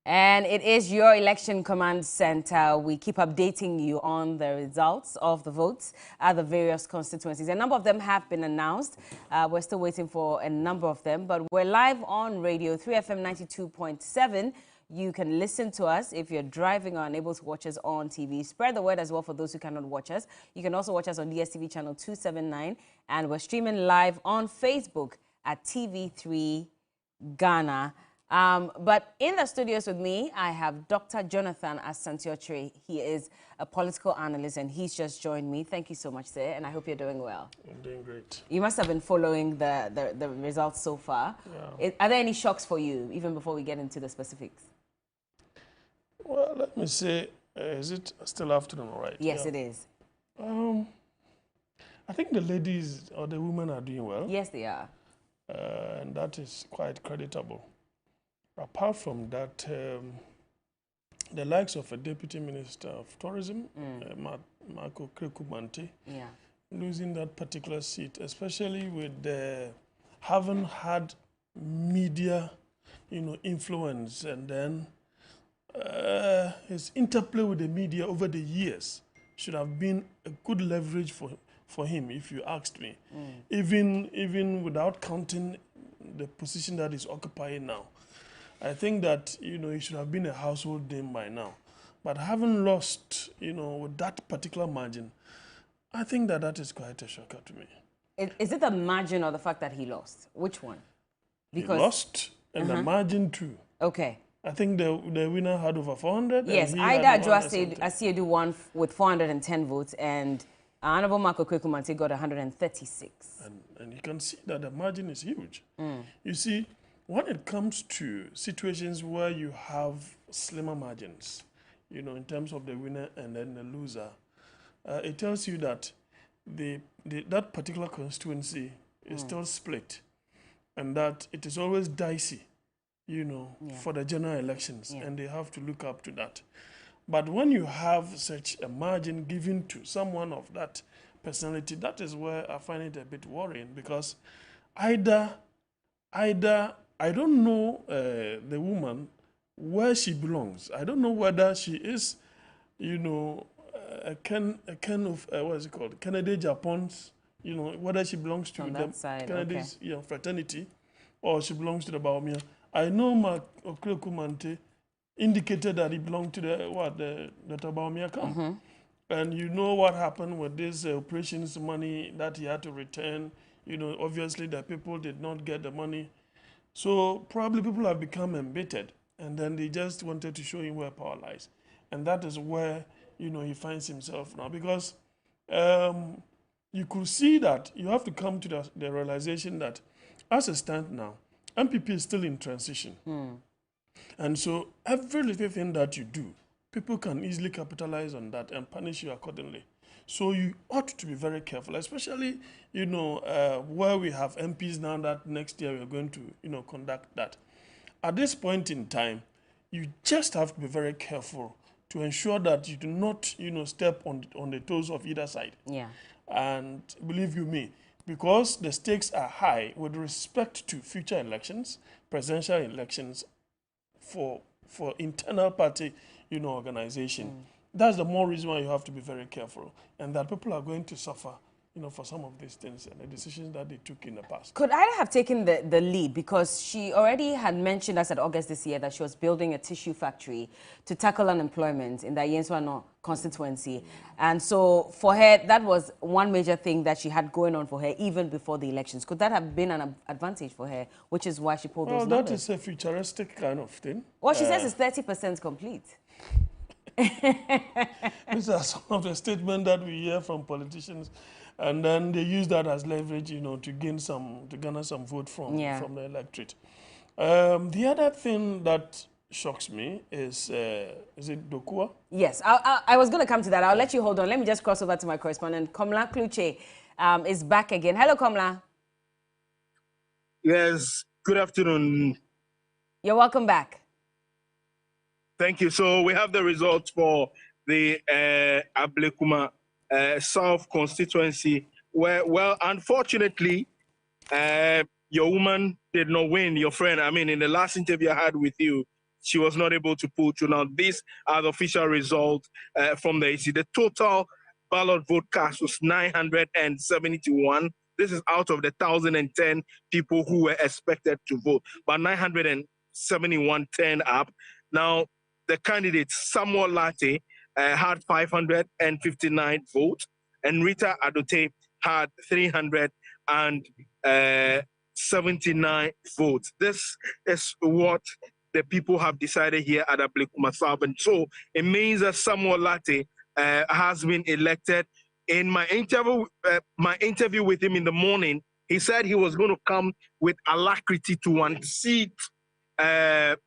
And it is your election command center. We keep updating you on the results of the votes at the various constituencies. A number of them have been announced. We're still waiting for a number of them, but we're live on radio 3FM 92.7. You can listen to us if you're driving or unable to watch us on TV. Spread the word as well for those who cannot watch us. You can also watch us on DSTV channel 279, and we're streaming live on Facebook at TV3 Ghana. But in the studios with me, I have Dr. Jonathan Asantiotre. He is a political analyst, and he's just joined me. Thank you so much, sir, and I hope you're doing well. I'm doing great. You must have been following the results so far. Yeah. Are there any shocks for you, even before we get into the specifics? Well, let me say, is it still afternoon, right? Yes, yeah. It is. I think the ladies or the women are doing well. Yes, they are. And that is quite creditable. Apart from that, the likes of a Deputy Minister of Tourism, Marco Krekumante, losing that particular seat, especially with having had media, influence, and then his interplay with the media over the years should have been a good leverage for him, if you asked me. Even without counting the position that he's occupying now. I think that, he should have been a household name by now. But having lost, with that particular margin, I think that is quite a shocker to me. Is it the margin or the fact that he lost? Which one? Because he lost, and the margin too. Okay. I think the winner had over 400. Yes, Ida Asiedu won with 410 votes, and Honorable Marco Krekumante got 136. And you can see that the margin is huge. You see, when it comes to situations where you have slimmer margins, in terms of the winner and then the loser, it tells you that that particular constituency is still split, and that it is always dicey, for the general elections, and they have to look up to that. But when you have such a margin given to someone of that personality, that is where I find it a bit worrying, because either I don't know the woman where she belongs. I don't know whether she is, a kind of what is it called, Kennedy Japan's, whether she belongs to the Kennedy's fraternity, or she belongs to the Baumia. I know Mark Krekumante indicated that he belonged to the Baumia camp. And you know what happened with this operations money that he had to return. Obviously the people did not get the money. So probably people have become embittered, and then they just wanted to show him where power lies. And that is where, he finds himself now, because you could see that you have to come to the realization that as it stands now, NPP is still in transition. And so every little thing that you do, people can easily capitalize on that and punish you accordingly. So you ought to be very careful, especially, where we have MPs now that next year we're going to, conduct that. At this point in time, you just have to be very careful to ensure that you do not, step on the toes of either side. Yeah. And believe you me, because the stakes are high with respect to future elections, presidential elections, for internal party, organization. That's the more reason why you have to be very careful, and that people are going to suffer, for some of these things and the decisions that they took in the past. Could Ida have taken the lead, because she already had mentioned us at August this year that she was building a tissue factory to tackle unemployment in the Yenswano constituency. And so for her, that was one major thing that she had going on for her even before the elections. Could that have been an advantage for her, which is why she pulled those numbers? That is a futuristic kind of thing. Well, she says it's 30% complete. These are some of the statements that we hear from politicians, and then they use that as leverage, to garner some vote from the electorate. The other thing that shocks me is it Dokua? Yes, I was going to come to that. I'll let you hold on. Let me just cross over to my correspondent. Komla Kluche is back again. Hello, Komla. Yes, good afternoon. You're welcome back. Thank you. So we have the results for the Auma South constituency, where, well, unfortunately, your woman did not win, your friend. I mean, in the last interview I had with you, she was not able to pull through. Now, these are the official results from the AC. The total ballot vote cast was 971. This is out of the 1,010 people who were expected to vote, but 971 turned up. Now, the candidate, Samuel Latte, had 559 votes, and Rita Adote had 379 votes. This is what the people have decided here at Auma South. And so it means that Samuel Latte has been elected. In my interview with him in the morning, he said he was going to come with alacrity to unseat the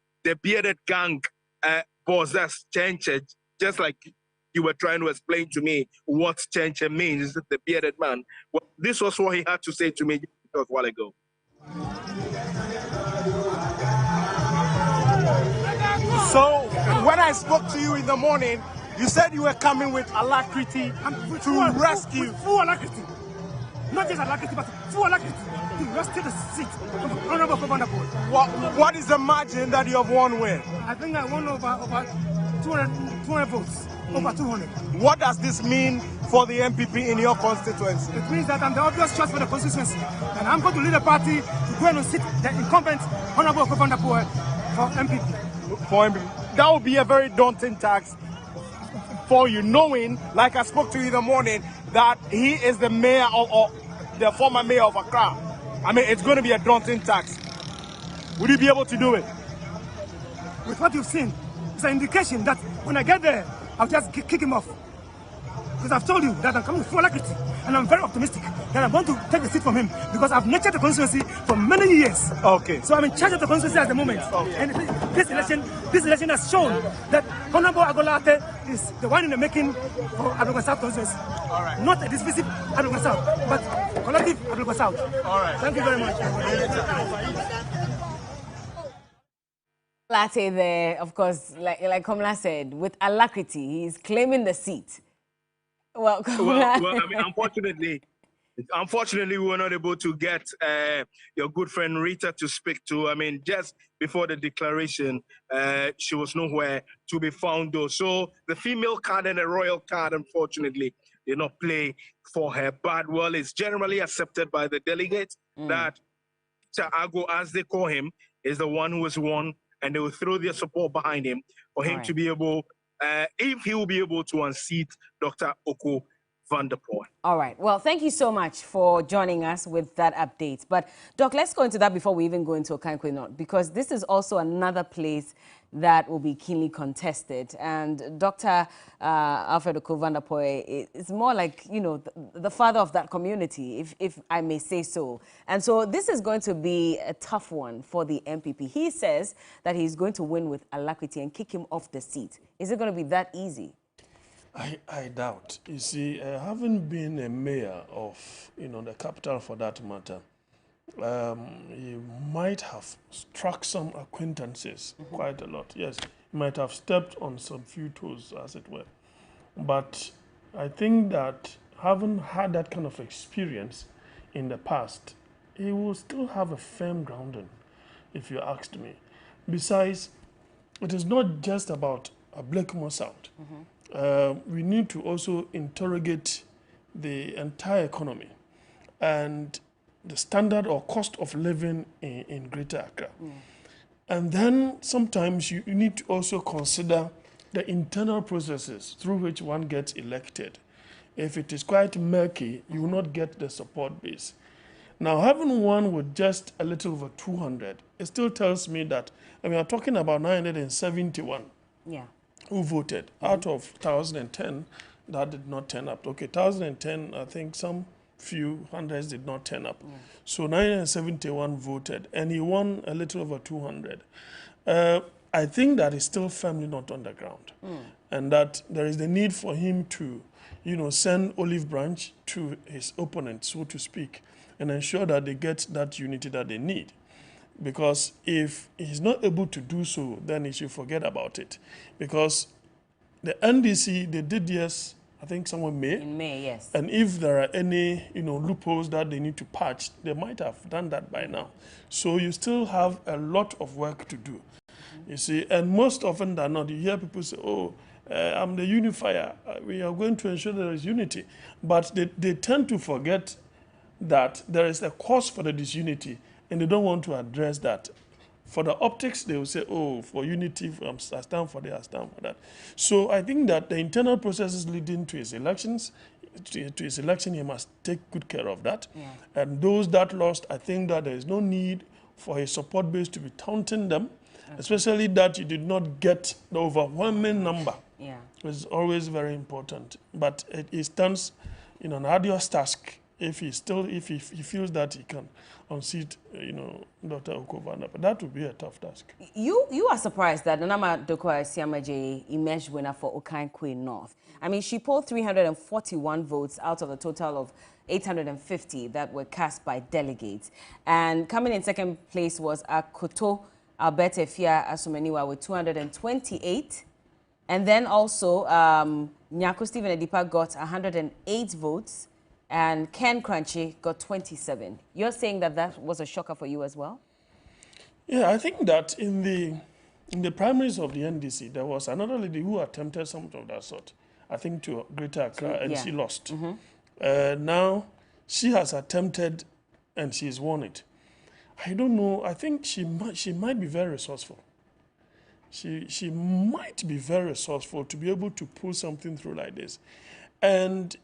bearded gang boss, that's Chenche, just like you were trying to explain to me what Chenche means, the bearded man. Well, this was what he had to say to me a while ago. So, when I spoke to you in the morning, you said you were coming with alacrity to rescue. Full alacrity. Not just alacrity, but full alacrity to rescue the seat of Honorable Governor Boy. What is the margin that you have won with? I think I won over 200 votes. Over 200. What does this mean for the NPP in your constituency? It means that I'm the obvious choice for the constituency. And I'm going to lead a party to go and sit the incumbent Honorable Governor Boy for MPP. For MPP. That would be a very daunting task for you, knowing, like I spoke to you in the morning, that he is the mayor or the former mayor of Accra. I mean, it's going to be a daunting task. Would you be able to do it? With what you've seen, it's an indication that when I get there, I'll just kick him off. Because I've told you that I'm coming with full alacrity, and I'm very optimistic that I'm going to take the seat from him because I've nurtured the constituency for many years. Okay. So I'm in charge of the constituency at the moment. Okay. And this election has shown that Honorable Agolate is the one in the making for Auma South constituency. All right. Not a divisive Auma South, but collective Auma South. All right. Thank you very much. Latte there, of course, like Komla said, with alacrity, he's claiming the seat. Well, I mean, unfortunately, we were not able to get your good friend Rita to speak to. I mean, just before the declaration, she was nowhere to be found, though. So the female card and the royal card, unfortunately, did not play for her. But, well, it's generally accepted by the delegates that Ago, as they call him, is the one who has won, and they will throw their support behind him for him to be able, if he will be able to unseat Dr. Oko van der Poel. All right. Well, thank you so much for joining us with that update. But, Doc, let's go into that before we even go into Okankwei North, because this is also another place that will be keenly contested. And Dr. Alfred Oko van der Poel is more like, you know, the father of that community, if I may say so. And so this is going to be a tough one for the NPP. He says that he's going to win with alacrity and kick him off the seat. Is it going to be that easy? I doubt. You see, having been a mayor of, you know, the capital for that matter, he might have struck some acquaintances quite a lot. Yes, he might have stepped on some few toes, as it were. But I think that having had that kind of experience in the past, he will still have a firm grounding, if you asked me. Besides, it is not just about Auma South. We need to also interrogate the entire economy and the standard or cost of living in Greater Accra. And then sometimes you need to also consider the internal processes through which one gets elected. If it is quite murky, you will not get the support base. Now, having one with just a little over 200, it still tells me that, I mean, I'm talking about 971. Yeah. Who voted out of 1,010 that did not turn up. Okay, 1,010, I think some few hundreds did not turn up. So 971 voted, and he won a little over 200. I think that is still firmly not on the ground, and that there is the need for him to, you know, send olive branch to his opponent, so to speak, and ensure that they get that unity that they need. Because if he's not able to do so, then he should forget about it. Because the NDC, they did yes, I think somewhere May. In May, yes. And if there are any, you know, loopholes that they need to patch, they might have done that by now. So you still have a lot of work to do. You see, and most often than not, you hear people say, oh, I'm the unifier. We are going to ensure there is unity. But they tend to forget that there is a cause for the disunity, and they don't want to address that. For the optics, they will say, oh, for unity, I stand for this, I stand for that. So I think that the internal processes leading to his elections, to his election, he must take good care of that. Yeah. And those that lost, I think that there is no need for his support base to be taunting them, especially that you did not get the overwhelming number. Yeah. It's always very important. But it stands in an arduous task if he feels that he can unseat, Dr. Okovana. But that would be a tough task. You are surprised that Nana Dokwa Siamaje emerged winner for Okankwe North. I mean, she polled 341 votes out of a total of 850 that were cast by delegates. And coming in second place was Akoto Albert Efia Asumeniwa with 228. And then also, Nyako Stephen Edipa got 108 votes. And Ken Crunchy got 27. You're saying that that was a shocker for you as well? Yeah, I think that in the primaries of the NDC, there was another lady who attempted something of that sort, I think to Greater Accra, and she lost. Now, she has attempted and she's won it. I don't know, I think she might be very resourceful. She might be very resourceful to be able to pull something through like this. And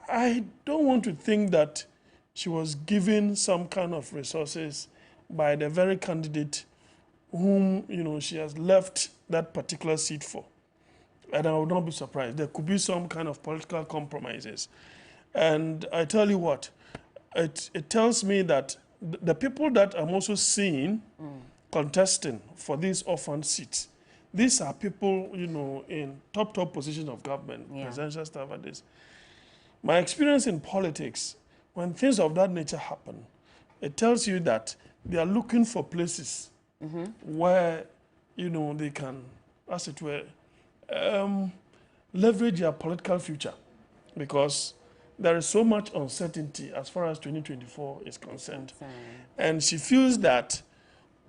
I don't want to think that she was given some kind of resources by the very candidate whom, she has left that particular seat for. And I would not be surprised. There could be some kind of political compromises. And I tell you what, it tells me that the people that I'm also seeing contesting for these orphan seats, these are people, in top positions of government, presidential staff and this. My experience in politics, when things of that nature happen, it tells you that they are looking for places where, they can, as it were, leverage their political future, because there is so much uncertainty as far as 2024 is concerned. And she feels that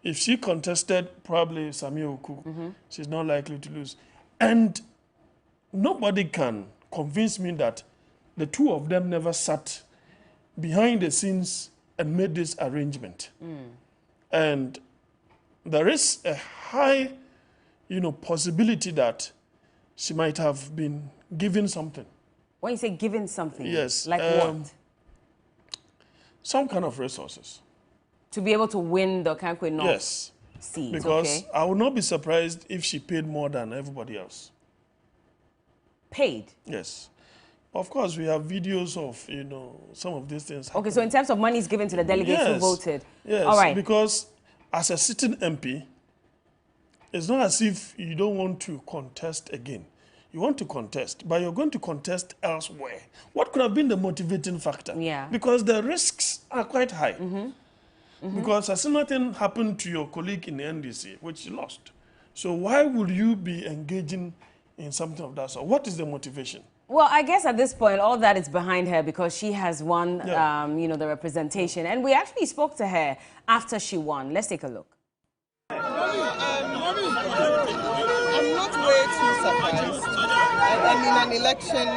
if she contested probably Sami Oku, she's not likely to lose. And nobody can convince me that the two of them never sat behind the scenes and made this arrangement. And there is a high, possibility that she might have been given something. When you say given something? Yes. Like what? Some kind of resources. To be able to win the Okankwe North seat, because I would not be surprised if she paid more than everybody else. Paid? Yes. Of course, we have videos of, some of these things happening. Okay, so in terms of monies given to the delegates who voted. Yes, all right. Because as a sitting MP, it's not as if you don't want to contest again. You want to contest, but you're going to contest elsewhere. What could have been the motivating factor? Yeah. Because the risks are quite high. Because a similar thing happened to your colleague in the NDC, which she lost. So why would you be engaging in something of that sort? What is the motivation? Well, I guess at this point, all that is behind her because she has won, the representation. And we actually spoke to her after she won. Let's take a look. I'm not way too surprised. And in an election,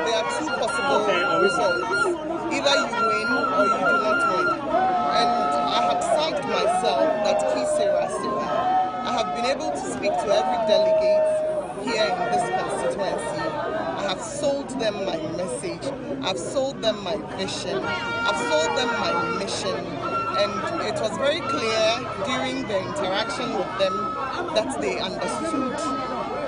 there are two possible results. Either you win or you do not win. And I have psyched myself that I have been able to speak to every delegate here in this constituency. I have sold them my message. I've sold them my vision. I've sold them my mission. And it was very clear during the interaction with them that they understood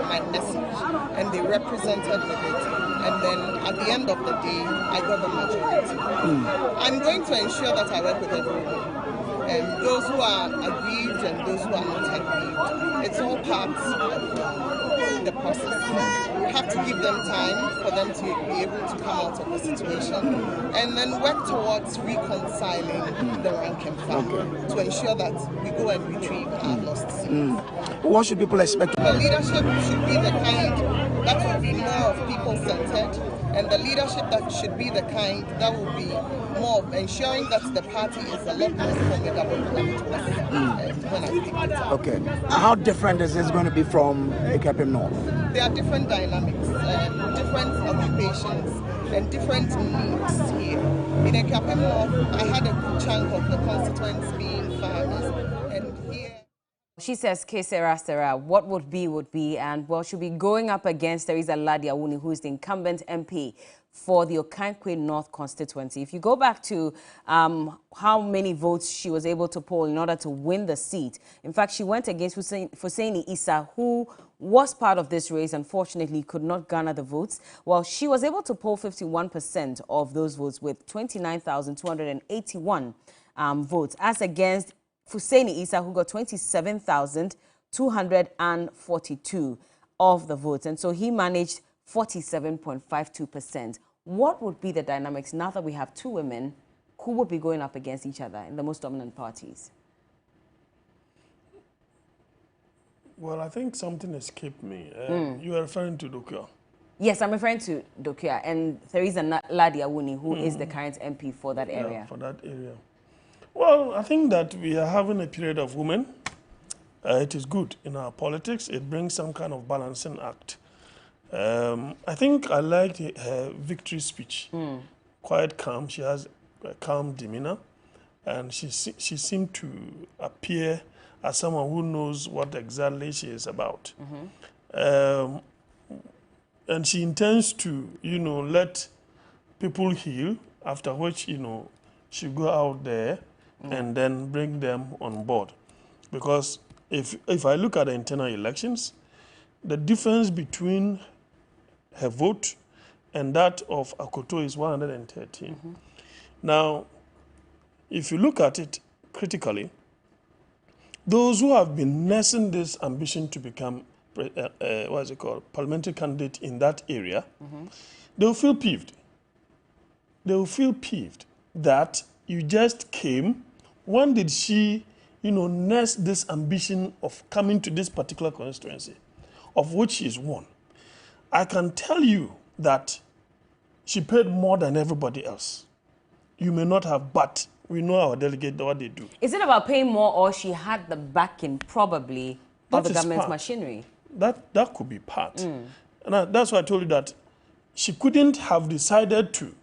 my message and they represented with it. And then at the end of the day, I got the majority. I'm going to ensure that I work with everyone. Those who are aggrieved and those who are not aggrieved. It's all part of the process. We have to give them time for them to be able to come out of the situation and then work towards reconciling the rank and file to ensure that we go and retrieve our lost seats. What should people expect? The leadership should be the kind that will be more of people-centered And the leadership that should be the kind that will be more of ensuring that the party is a lot more formidable than it was when I picked it up. Okay. How different is this going to be from AKP North? There are different dynamics, different occupations, and different needs here. In AKP North, I had a good chunk of the constituents being farmers, and here... She says, Sarah, what would be, and well, she'll be going up against Teresa Ladiawuni, who is the incumbent MP for the Okankwe North constituency. If you go back to how many votes she was able to poll in order to win the seat, in fact, she went against Hussaini Issa, who was part of this race, unfortunately could not garner the votes. Well, she was able to poll 51% of those votes with 29,281 votes, as against Hussaini Issa, who got 27,242 of the votes. And so he managed 47.52%. What would be the dynamics now that we have two women who would be going up against each other in the most dominant parties? Well, I think something escaped me. You are referring to Dokua. Yes, I'm referring to Dokua and Teresa Ladiawuni, who is the current MP for that area. Yeah, for that area. Well, I think that we are having a period of women. It is good in our politics. It brings some kind of balancing act. I think I liked her victory speech. Quite calm. She has a calm demeanor. And she seemed to appear as someone who knows what exactly she is about. And she intends to, let people heal, after which, she go out there and then bring them on board. Because if I look at the internal elections, the difference between her vote and that of Akoto is 113. Now, if you look at it critically, those who have been nursing this ambition to become, parliamentary candidate in that area, they will feel peeved. They will feel peeved that you just came. When did she, nurse this ambition of coming to this particular constituency, of which she is one? I can tell you that she paid more than everybody else. You may not have, but we know our delegate, what they do. Is it about paying more, or she had the backing, probably, of the government's machinery? That could be part. And that's why I told you that she couldn't have decided to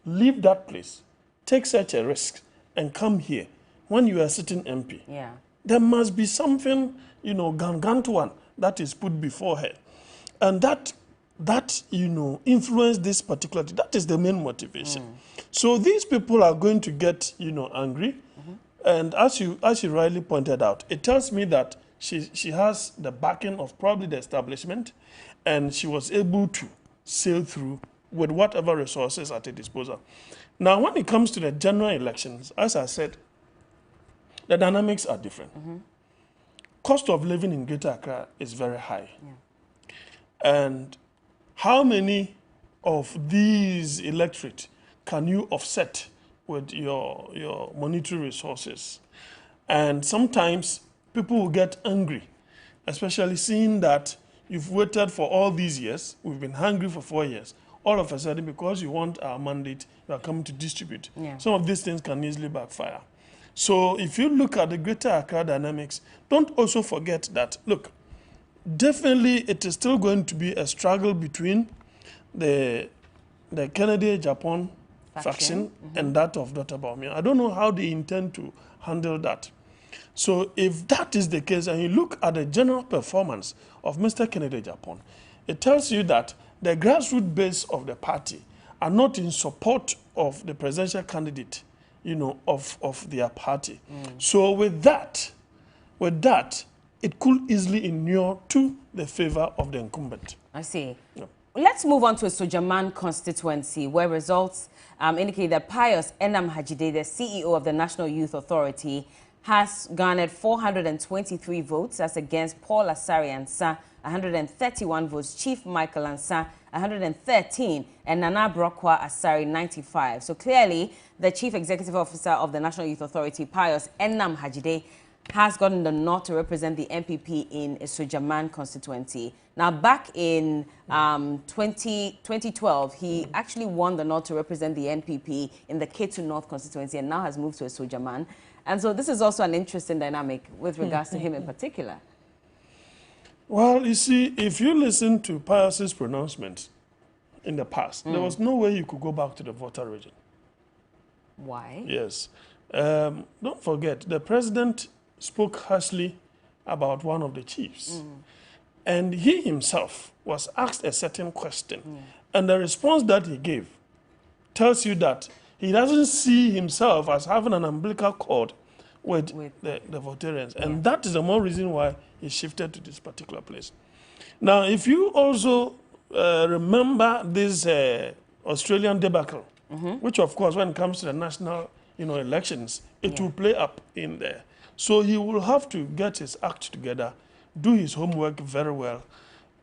leave that place, take such a risk, and come here when you are sitting MP. Yeah. There must be something, gargantuan that is put before her. And that influence this particular, that is the main motivation. So these people are going to get, angry. And as you rightly pointed out, it tells me that she has the backing of probably the establishment, and she was able to sail through with whatever resources at her disposal. Now, when it comes to the general elections, as I said, the dynamics are different. Cost of living in Greater Accra is very high. And how many of these electorate can you offset with your monetary resources? And sometimes people will get angry, especially seeing that you've waited for all these years, we've been hungry for 4 years. All of a sudden, because you want our mandate, you are coming to distribute. Some of these things can easily backfire. So if you look at the Greater Accra dynamics, don't also forget that, look, definitely it is still going to be a struggle between the Kennedy-Japan faction and that of Dr. Bawumia. I don't know how they intend to handle that. So if that is the case, and you look at the general performance of Mr. Kennedy-Japan, it tells you that the grassroots base of the party are not in support of the presidential candidate, of their party. So with that, it could easily inure to the favor of the incumbent. I see. Let's move on to a Sujaman constituency, where results indicate that Pius Enam Hajide, the CEO of the National Youth Authority, has garnered 423 votes, as against Paul Asari Ansa, 131 votes, Chief Michael Ansa, 113, and Nana Brokwa Asari, 95. So clearly, the Chief Executive Officer of the National Youth Authority, Pius Enam Hajide, has gotten the nod to represent the NPP in a Sujan constituency. Now, back in 2012, he actually won the nod to represent the NPP in the Ketu North constituency and now has moved to a Sujan. And so this is also an interesting dynamic with regards to him in particular. Well, you see, if you listen to Pius's pronouncements in the past, there was no way you could go back to the voter region. Why? Yes. Don't forget, the president spoke harshly about one of the chiefs. And he himself was asked a certain question. And the response that he gave tells you that he doesn't see himself as having an umbilical cord with the Votarians. And that is the more reason why he shifted to this particular place. Now, if you also remember this Australian debacle, which of course, when it comes to the national elections, it will play up in there. So he will have to get his act together, do his homework very well,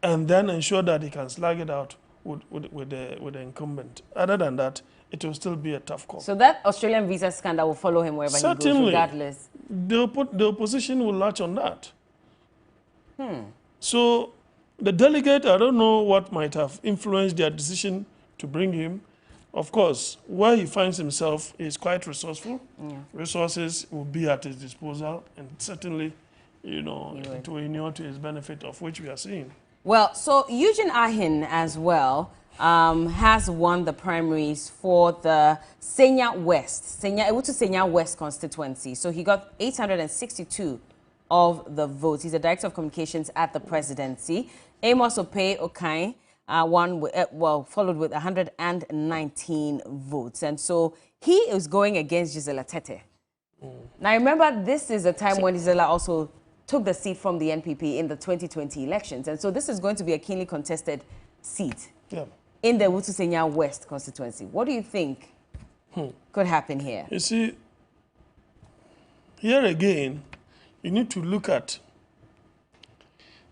and then ensure that he can slug it out with the incumbent. Other than that, it will still be a tough call. So that Australian visa scandal will follow him wherever he goes, regardless. The opposition will latch on that. So the delegate, I don't know what might have influenced their decision to bring him. Of course, where he finds himself is quite resourceful. Resources will be at his disposal, and certainly, it will inure to his benefit, of which we are seeing. Well, so Eugene Ahin as well has won the primaries for the Senya West constituency. So he got 862 of the votes. He's the Director of Communications at the presidency. Amos Opey Okai followed with 119 votes. And so he is going against Gisela Tete. Now, remember, this is a time when Gisela also took the seat from the NPP in the 2020 elections. And so this is going to be a keenly contested seat in the Senya West constituency. What do you think could happen here? You see, here again, you need to look at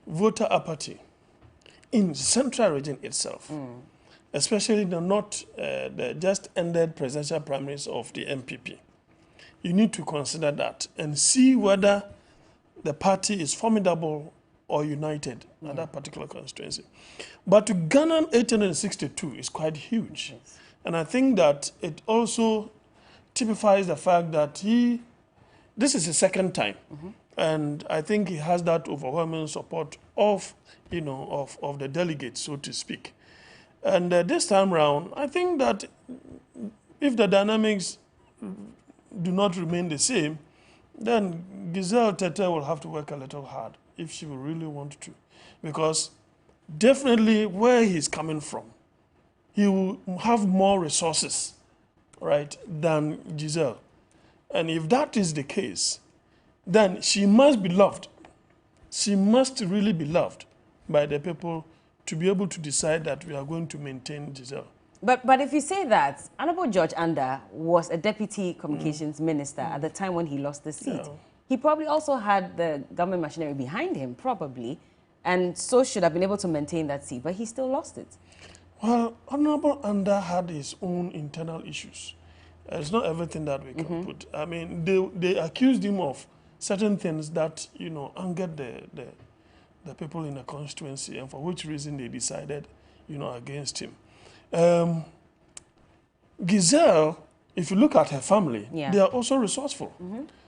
voter apathy in the central region itself, especially the just ended presidential primaries of the NPP. You need to consider that and see whether the party is formidable or united at that particular constituency. But to garner 862 is quite huge. And I think that it also typifies the fact that this is his second time. And I think he has that overwhelming support of the delegates, so to speak. And this time round, I think that if the dynamics do not remain the same, then Giselle Tete will have to work a little hard if she will really want to. Because definitely where he's coming from, he will have more resources, right, than Giselle. And if that is the case, then she must be loved. She must really be loved by the people to be able to decide that we are going to maintain Giselle. But if you say that, Honorable George Anda was a deputy communications minister at the time when he lost the seat. He probably also had the government machinery behind him, probably, and so should have been able to maintain that seat, but he still lost it. Well, Honorable Anda had his own internal issues. It's not everything that we can put. I mean, they accused him of certain things that, angered the people in the constituency, and for which reason they decided, against him. Giselle, if you look at her family, they are also resourceful.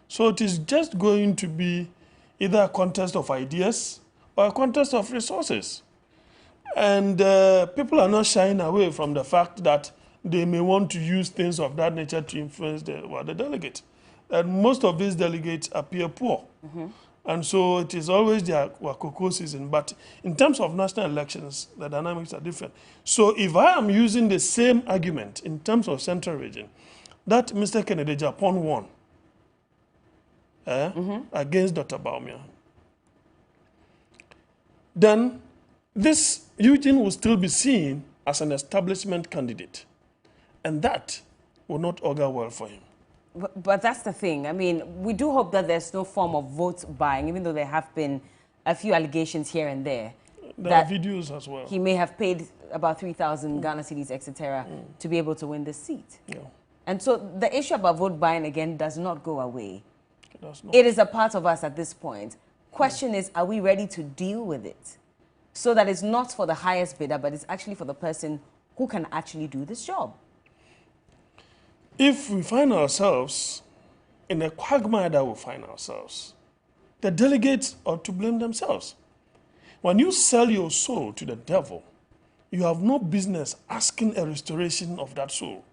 So it is just going to be either a contest of ideas or a contest of resources. And people are not shying away from the fact that they may want to use things of that nature to influence the delegate. And most of these delegates appear poor. And so it is always their Wakoko season. But in terms of national elections, the dynamics are different. So if I am using the same argument in terms of central region, that Mr. Kennedy Japan won against Dr. Baumia, then this Eugene will still be seen as an establishment candidate. And that will not augur well for him. But that's the thing. I mean, we do hope that there's no form of vote buying, even though there have been a few allegations here and there. There are videos as well. He may have paid about 3,000 Ghana cedis, etc., to be able to win this seat. And so the issue about vote buying, again, does not go away. It is a part of us at this point. Question is, are we ready to deal with it? So that it's not for the highest bidder, but it's actually for the person who can actually do this job. If we find ourselves in a quagmire that we find ourselves, the delegates ought to blame themselves. When you sell your soul to the devil, you have no business asking a restoration of that soul.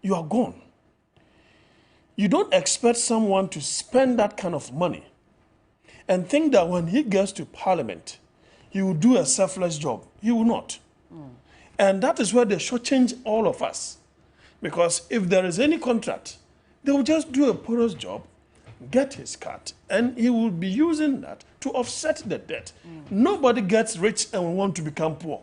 You are gone. You don't expect someone to spend that kind of money and think that when he gets to parliament, he will do a selfless job. He will not. And that is where they shortchange all of us. Because if there is any contract, they will just do a porous job, get his cut, and he will be using that to offset the debt. Nobody gets rich and will want to become poor.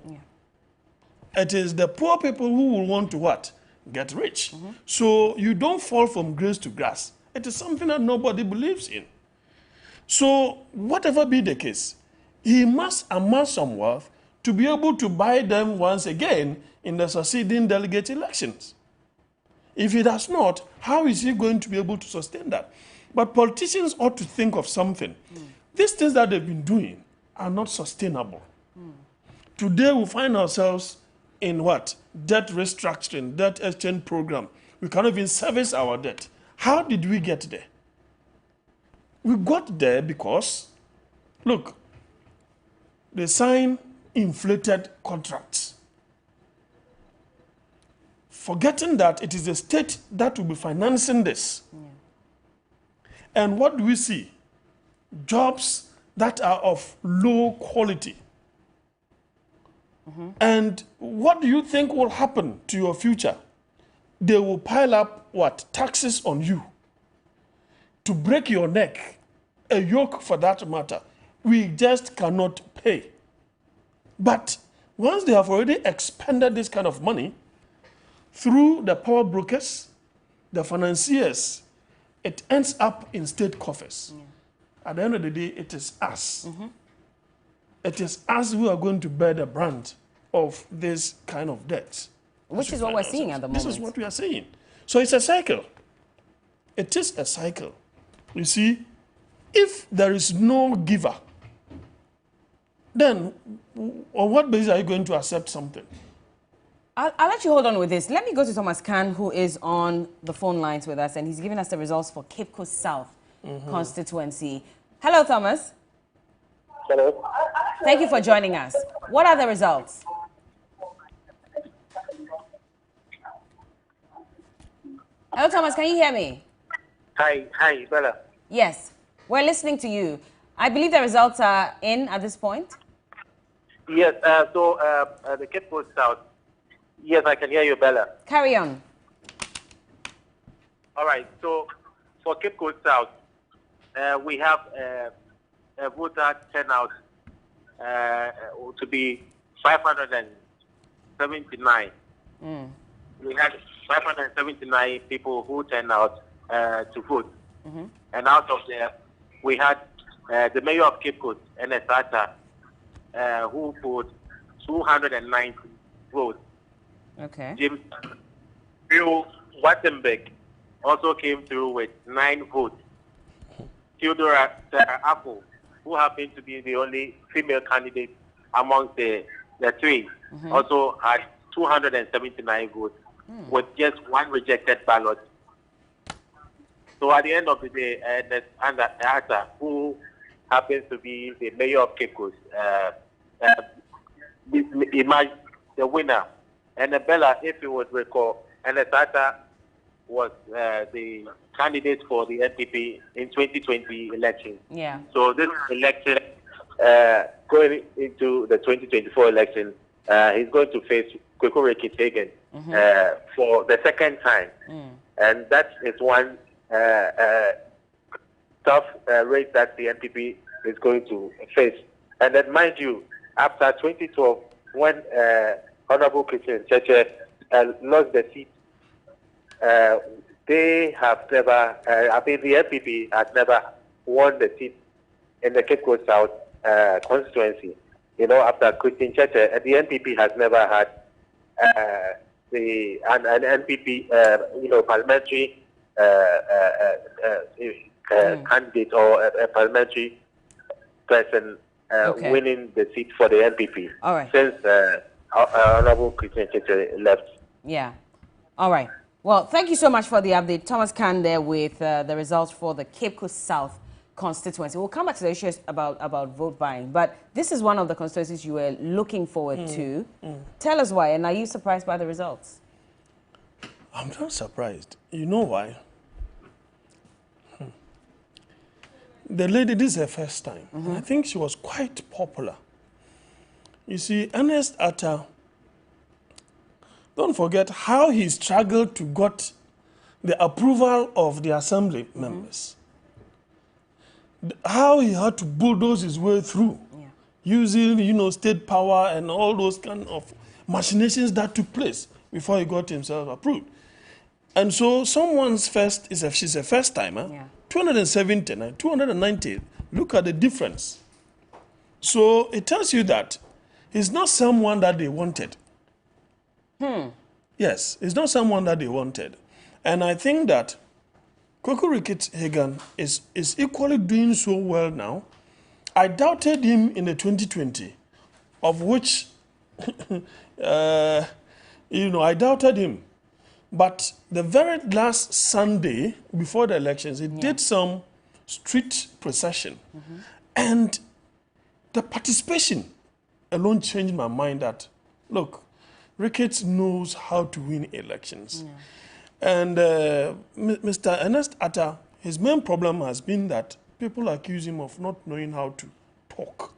It is the poor people who will want to what? Get rich. So you don't fall from grace to grass. It is something that nobody believes in. So whatever be the case, he must amass some wealth to be able to buy them once again in the succeeding delegate elections. If he does not, how is he going to be able to sustain that? But politicians ought to think of something. These things that they've been doing are not sustainable. Today we find ourselves in what? Debt restructuring, debt exchange program. We cannot even service our debt. How did we get there? We got there because, look, they sign inflated contracts, forgetting that it is the state that will be financing this. And what do we see? Jobs that are of low quality. And what do you think will happen to your future? They will pile up what? Taxes on you to break your neck, a yoke for that matter. We just cannot pay. But once they have already expended this kind of money through the power brokers, the financiers, it ends up in state coffers. At the end of the day, it is us. It is us who are going to bear the brunt of this kind of debt. Which is what we're seeing at the moment. This is what we are seeing. So it's a cycle. It is a cycle. You see, if there is no giver, then on what basis are you going to accept something? I'll let you hold on with this. Let me go to Thomas Khan, who is on the phone lines with us, and he's giving us the results for Cape Coast South constituency. Hello, Thomas. Hello. Thank you for joining us. What are the results? Hello, Thomas. Can you hear me? Hi, Bella. Yes. We're listening to you. I believe the results are in at this point. Yes, the Cape Coast South. Yes, I can hear you, Bella. Carry on. All right, so for Cape Coast South, we have a voter turnout to be 579. We had 579 people who turned out to vote. And out of there, we had the mayor of Cape Coast, NSATA, who put 290 votes. Okay. James Bill Wattenberg also came through with 9 votes. Theodora Apple, who happened to be the only female candidate amongst the three, also had 279 votes with just 1 rejected ballot. So at the end of the day, NSATA, who happens to be the mayor of Cape Coast, emerged the winner. And Bella, if you would recall, NSATA was the candidate for the NPP in 2020 election. Yeah. So this election, going into the 2024 election, he's going to face Kwekore Kitegen for the second time. And that is one tough race that the NPP is going to face. And then, mind you, after 2012, when Honorable Christian Cheche lost the seat, they have never, the NPP has never won the seat in the Cape Coast South constituency. You know, after Christian Cheche, the NPP has never had an NPP, parliamentary candidate or a parliamentary person winning the seat for the NPP. All right. Since Honorable Christian Chete left. Yeah. All right. Well, thank you so much for the update. Thomas Khan there with the results for the Cape Coast South constituency. We'll come back to the issues about vote buying, but this is one of the constituencies you were looking forward to. Tell us why, and are you surprised by the results? I'm not surprised. You know why? The lady, this is her first time. And I think she was quite popular. You see, Ernest Atta, don't forget how he struggled to get the approval of the assembly members. How he had to bulldoze his way through, using, state power and all those kind of machinations that took place before he got himself approved. And so someone's she's a first timer, 279, 290, look at the difference. So it tells you that he's not someone that they wanted. Yes, it's not someone that they wanted. And I think that Kwaku Ricketts-Hagan is equally doing so well now. I doubted him in the 2020, of which, I doubted him. But the very last Sunday before the elections, he did some street procession. And the participation alone changed my mind that, look, Ricketts knows how to win elections. And Mr. Ernest Atta, his main problem has been that people accuse him of not knowing how to talk.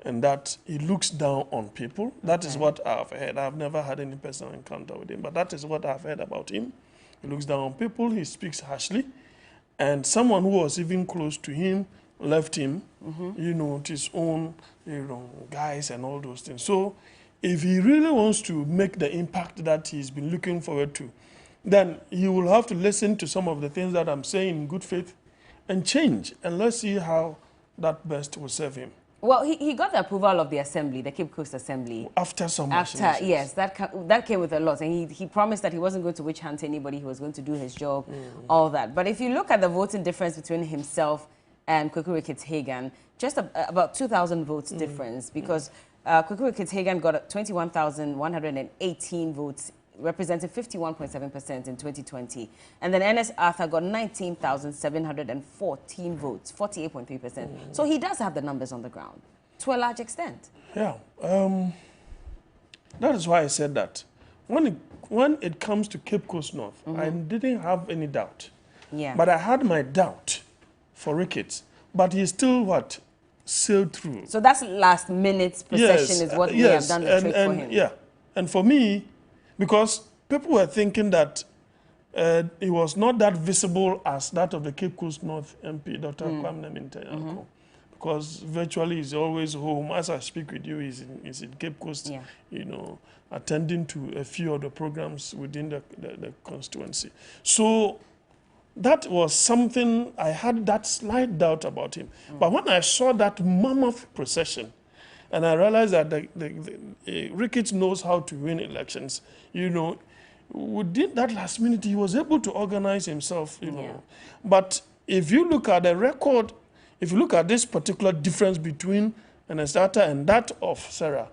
And that he looks down on people. That is what I've heard. I've never had any personal encounter with him, but that is what I've heard about him. He looks down on people, he speaks harshly. And someone who was even close to him left him, to his own, guys and all those things. So if he really wants to make the impact that he's been looking forward to, then he will have to listen to some of the things that I'm saying in good faith and change. And let's see how that best will serve him. Well, he got the approval of the assembly, the Cape Coast Assembly. After some yes, that came with a lot. And he promised that he wasn't going to witch hunt anybody. He was going to do his job, all that. But if you look at the voting difference between himself and Kwaku Ricketts-Hagan, just about 2,000 votes difference, because Kwaku Ricketts-Hagan got 21,118 votes, representing 51.7% in 2020. And then Ernest Arthur got 19,714 votes, 48.3%. So he does have the numbers on the ground, to a large extent. Yeah. That is why I said that. When it comes to Cape Coast North, I didn't have any doubt. Yeah. But I had my doubt for Ricketts. But he still, sailed through. So that's last minute procession is what we have done the trick for him. Yeah. And for me, because people were thinking that he was not that visible as that of the Cape Coast North MP, Dr. Kwame Minta, because virtually he's always home. As I speak with you, he's in Cape Coast, attending to a few of the programs within the constituency. So that was something, I had that slight doubt about him. But when I saw that mammoth procession, and I realized that Ricketts knows how to win elections, within that last minute, he was able to organize himself, But if you look at the record, if you look at this particular difference between Ernest Atta and that of Sarah,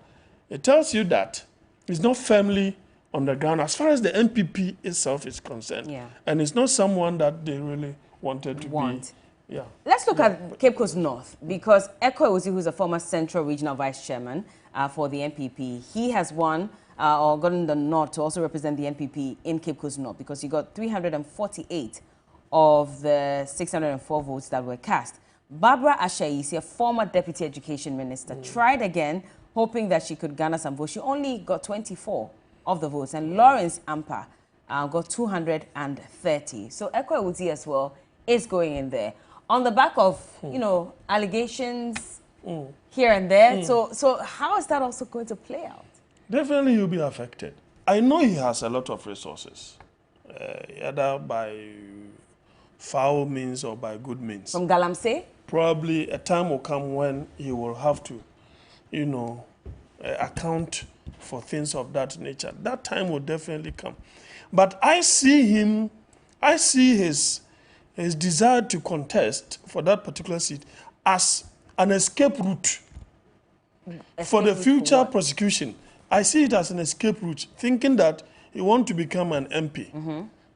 it tells you that he's not firmly on the ground as far as the NPP itself is concerned. And it's not someone that they really wanted to be. Yeah. Let's look at Cape Coast North, because Eko Ewusi, who's a former Central Regional Vice Chairman for the NPP, he has won or gotten the nod to also represent the NPP in Cape Coast North, because he got 348 of the 604 votes that were cast. Barbara Ashayisi, a former Deputy Education Minister, tried again, hoping that she could garner some votes. She only got 24 of the votes, and Lawrence Ampa got 230. So Eko Ewusi as well is going in there on the back of, allegations here and there. So how is that also going to play out? Definitely he'll be affected. I know he has a lot of resources, either by foul means or by good means. From Galamsey? Probably a time will come when he will have to, account for things of that nature. That time will definitely come. But I see his his desire to contest for that particular seat as an escape route for the future prosecution. I see it as an escape route, thinking that he wants to become an MP,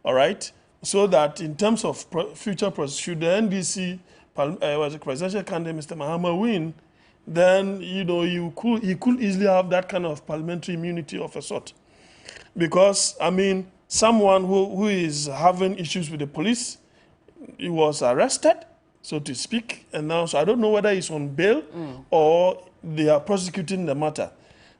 all right? So that in terms of future prosecution, the NDC presidential candidate, Mr. Mahama, win, then, you know, he could easily have that kind of parliamentary immunity of a sort. Because, I mean, someone who is having issues with the police, he was arrested, so to speak, and now, so I don't know whether he's on bail or they are prosecuting the matter.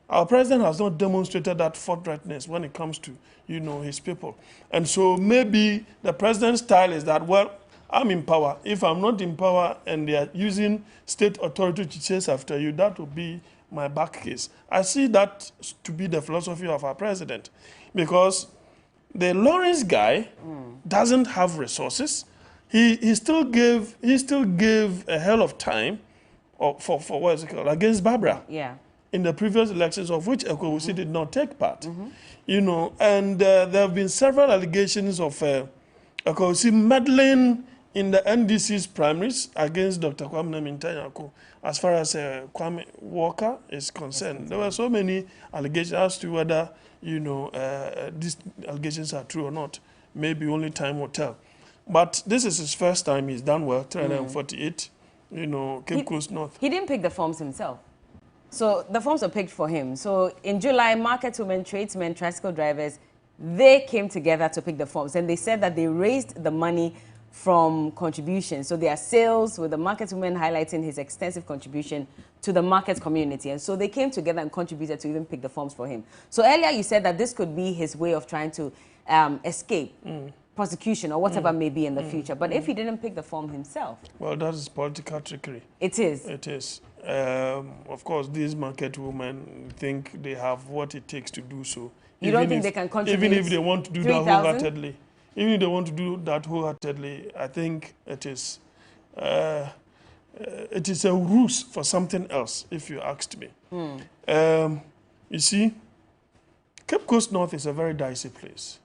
Our president has not demonstrated that forthrightness when it comes to, you know, his people. And so maybe the president's style is that, well, I'm in power. If I'm not in power and they are using state authority to chase after you, that will be my back case. I see that to be the philosophy of our president, because the Lawrence guy doesn't have resources. He still gave a hell of time for what is it called, against Barbara. Yeah. In the previous elections, of which Ekowusi did not take part. You know, and there have been several allegations of Ekowusi meddling in the NDC's primaries against Dr. Kwame Mintanyako, as far as Kwame Walker is concerned. There were so many allegations as to whether, you know, these allegations are true or not. Maybe only time will tell. But this is his first time. He's done well, 348, you know, Cape Coast North. He didn't pick the forms himself. So the forms were picked for him. So in July, market women, tradesmen, tricycle drivers, they came together to pick the forms. And they said that they raised the money from contributions. So there are sales with the market women highlighting his extensive contribution to the market community. And so they came together and contributed to even pick the forms for him. So earlier you said that this could be his way of trying to escape prosecution or whatever may be in the future. But if he didn't pick the form himself... Well, that is political trickery. It is. It is. Of course, these market women think they have what it takes to do so. You don't think they can contribute? Even if they want to do that wholeheartedly. Even if they want to do that wholeheartedly, I think it is a ruse for something else, if you asked me. You see, Cape Coast North is a very dicey place.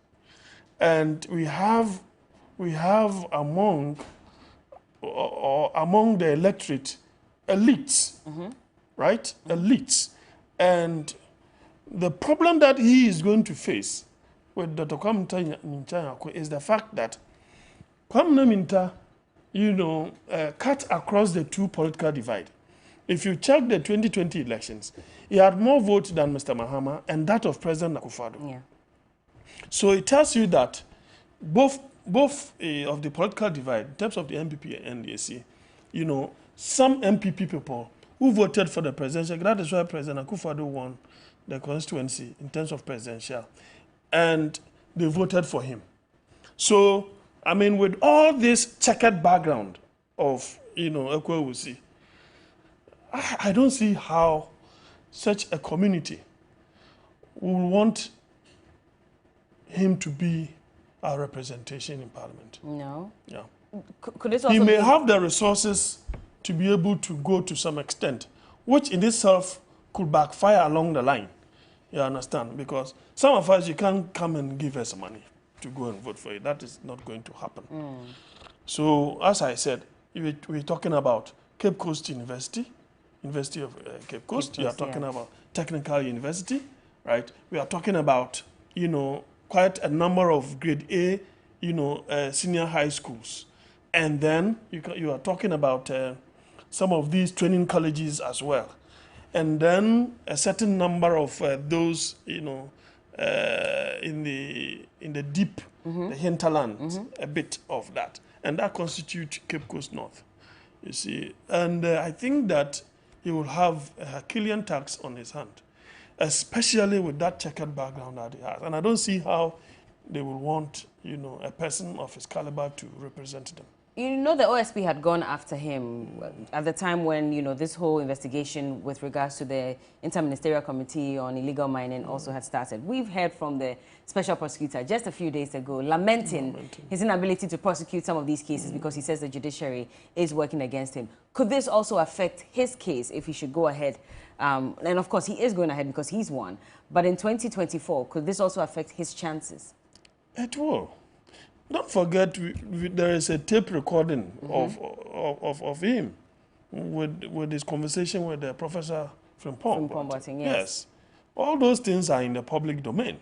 And we have among the electorate elites, right? Elites. And the problem that he is going to face with Dr. Kwame Mintanyako is the fact that Kwame Minta, you know, cut across the two political divide. If you check the 2020 elections, he had more votes than Mr. Mahama and that of President Akufo-Addo. Yeah. So it tells you that both of the political divide, in terms of the NPP and NDC, you know, some NPP people who voted for the presidential, that is why President Akufo-Addo won the constituency in terms of presidential, and they voted for him. So, I mean, with all this checkered background of, you know, Ekowusi, I don't see how such a community will want him to be our representation in Parliament. No. Yeah. Could this also he may have the resources to be able to go to some extent, which in itself could backfire along the line. You understand? Because some of us, you can't come and give us money to go and vote for you. That is not going to happen. So, as I said, we're talking about Cape Coast University, University of Cape Coast. You are talking about Technical University, right? We are talking about, you know, quite a number of grade A, you know, senior high schools. And then you are talking about some of these training colleges as well. And then a certain number of those, you know, in the deep, the hinterland, a bit of that. And that constitutes Cape Coast North, you see. And I think that he will have a Herculean task on his hand, especially with that checkered background that he has. And I don't see how they will want, you know, a person of his caliber to represent them. You know, the OSP had gone after him at the time when, you know, this whole investigation with regards to the Interministerial Committee on Illegal Mining also had started. We've heard from the Special Prosecutor just a few days ago lamenting his inability to prosecute some of these cases because he says the judiciary is working against him. Could this also affect his case if he should go ahead? And of course, he is going ahead because he's won. But in 2024, could this also affect his chances? It will. Don't forget, there is a tape recording of him with his conversation with the professor from Pomboting, yes. All those things are in the public domain.